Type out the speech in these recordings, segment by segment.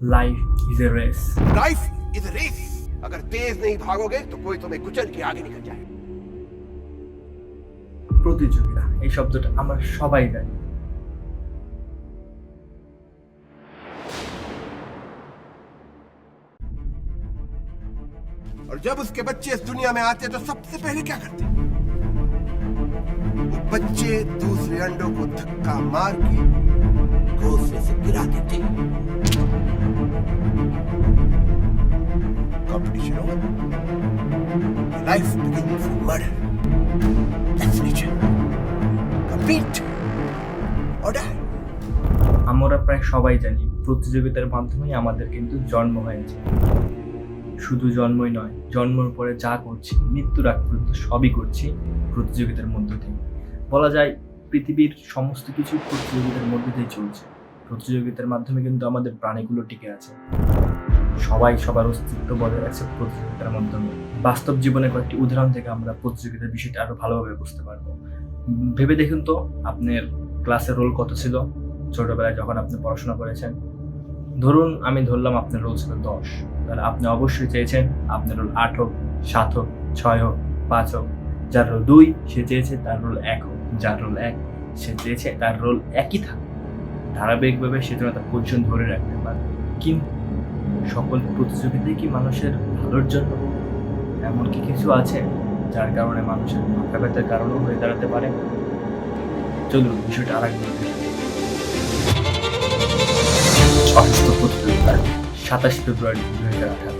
Life is a race. Life is race. अगर तेज नहीं भागोगे तो कोई तुम्हें कुचल के आगे निकल जाए। প্রতিযোগিতা এই শব্দটা আমরা সবাই জানি। और जब उसके बच्चे इस दुनिया में आते तो सबसे पहले क्या करते? वो बच्चे दूसरे अंडों को धक्का मार के घोंसले से गिरा देते। Competition over. Life begins with murder. That's nature. Compete or die. আমরা প্রায় সবাই জানি প্রতিযোগিতার মাধ্যমেই আমাদের কিন্তু জন্ম হয়েছে। শুধু জন্মই নয়, জন্মের পরে যা করছি, মৃত্যুর আগ পর্যন্ত সবই করছি প্রতিযোগিতার মধ্য দিয়ে। বলা যায় পৃথিবীর সমস্ত কিছু প্রতিযোগিতার মধ্যে দিয়ে চলছে। প্রতিযোগিতার মাধ্যমে কিন্তু আমাদের প্রাণীগুলো টিকে আছে। সবাই সবার অস্তিত্ব বজায় রাখছে প্রতিযোগিতার মাধ্যমে। বাস্তব জীবনের কয়েকটি উদাহরণ থেকে আমরা প্রতিযোগিতার বিষয়টা আরো ভালোভাবে বুঝতে পারবো। ভেবে দেখুন তো, আপনার ক্লাসের রোল কত ছিল ছোটবেলায় যখন আপনি পড়াশোনা করেছেন? ধরুন আমি ধরলাম আপনার রোল ছিল 10, তাহলে আপনি অবশ্যই চেয়েছেন আপনার রোল 8 হোক, 7 হোক, 6 হোক, 5 হোক। যার রোল 2 সে চেয়েছে তার রোল 1 হোক, যার রোল 1 সে চেয়েছে তার রোল একই থাকুক। ধারাবাহিকভাবে সে যেন তার পজিশন ধরে রাখতে পারে। কিন্তু সকল প্রতিযোগিতায় কি মানুষের ভালোর জন্য? এমন কি কিছু আছে যার কারণে মানুষের মাথা ব্যথার কারণও হয়ে দাঁড়াতে পারে? চলুন বিষয়টা আরেকবার দেখি। অসুস্থ প্রতিযোগিতা 27 ফেব্রুয়ারি 2018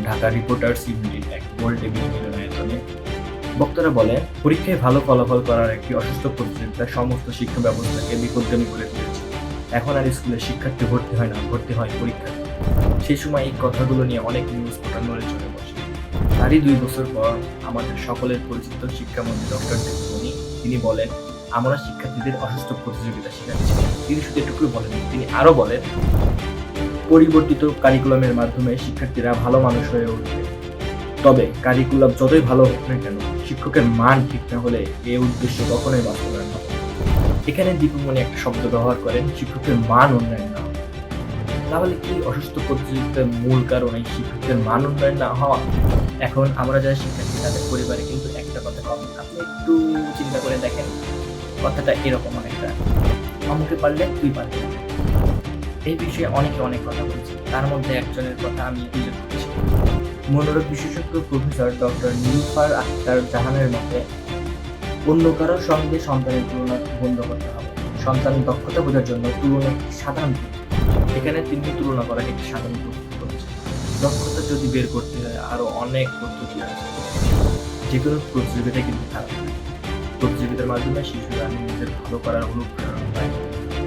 ঢাকা রিপোর্টার্স ইউনিটির এক গোল টেবিল মিলনায়তনে বক্তারা বলেন, পরীক্ষায় ভালো ফলাফল করার একটি অসুস্থ প্রতিযোগিতা সমস্ত শিক্ষা ব্যবস্থাকে বিপদগামী করে তুলেছে। এখন আর স্কুলে শিক্ষার্থী ভর্তি হয় না, ভর্তি হয় পরীক্ষার্থী। সেই সময় এই কথাগুলো নিয়ে অনেক নিউজ পোর্টাল নড়ে চলে বসে। তারই 2 বছর পর আমাদের সকলের পরিচিত শিক্ষামন্ত্রী ডক্টর দেবমণি তিনি বলেন, আমরা শিক্ষার্থীদের অসুস্থ প্রতিযোগিতা শেখাচ্ছি। তিনি শুধু এটুকুই বলেন, তিনি আরো বলেন, পরিবর্তিত কারিকুলামের মাধ্যমে শিক্ষার্থীরা ভালো মানুষ হয়ে উঠবে। তবে কারিকুলাম যতই ভালো হোক না কেন, শিক্ষকের মান ঠিক না হলে এই উদ্দেশ্য কখনোই বাস্তবায়ন হবে না। এখানে দীপুমণি একটা শব্দ ব্যবহার করেন, শিক্ষকের মান উন্নয়ন না। তাহলে কি অসুস্থ প্রতিযোগিতার মূল কারণ এই শিক্ষকের মান উন্নয়ন না হওয়া? এখন আমরা যারা শিক্ষার্থী তাদের পরিবারে কিন্তু একটা কথা কম। আপনি একটু চিন্তা করে দেখেন, কথাটা এরকম অনেকটা, অমুকে পারলে তুই পারবি না। এই বিষয়ে অনেকে অনেক কথা বলছে, তার মধ্যে একজনের কথা আমি উল্লেখ করছি। মনোরোগ বিশেষজ্ঞ প্রফেসর ডক্টর নীলুফার আক্তার জাহানের মতে, অন্য কারোর সঙ্গে সন্তানের তুলনা বন্ধ করতে হবে। সন্তানের দক্ষতা বোঝার জন্য তুলনা একটি সাধারণ পদ্ধতি। এখানে তিনি তুলনা করার একটি সাধারণ পদ্ধতি করেছেন। দক্ষতা যদি বের করতে হয় আরো অনেক পদ্ধতি আছে। যে কোনো প্রতিযোগিতা কিন্তু খারাপ। প্রতিযোগিতার মাধ্যমে শিশুরা নিজেদের ভালো করার অনুপ্রেরণা পায়,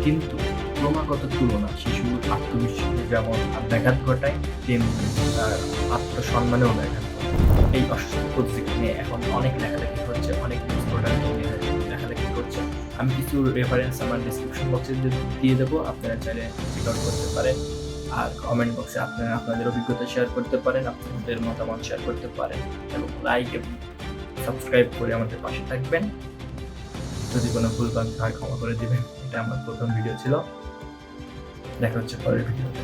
কিন্তু ক্রমাগত তুলনা শিশুর আত্মবিশ্বাসে যেমন ব্যাঘাত ঘটায়, তেমনি তার আত্মসম্মানেও ব্যাঘাত ঘটায়। এই অসুস্থ প্রতিযোগিতা নিয়ে এখন অনেক লেখালেখি হচ্ছে, অনেক নিউজ পোর্টাল নিয়ে লেখালেখি করছে। আমি কিছু রেফারেন্স আমার ডিসক্রিপশন বক্সে দিয়ে দেবো, আপনারা চাইলে চেক আউট করতে পারেন। আর কমেন্ট বক্সে আপনারা আপনাদের অভিজ্ঞতা শেয়ার করতে পারেন, আপনাদের মতামত শেয়ার করতে পারেন, এবং লাইক এবং সাবস্ক্রাইব করে আমাদের পাশে থাকবেন। যদি কোনো ভুল ভ্রান্তি হয় ক্ষমা করে দিবেন। এটা আমার প্রথম ভিডিও ছিল। দেখা হচ্ছে পরের ভিডিওতে।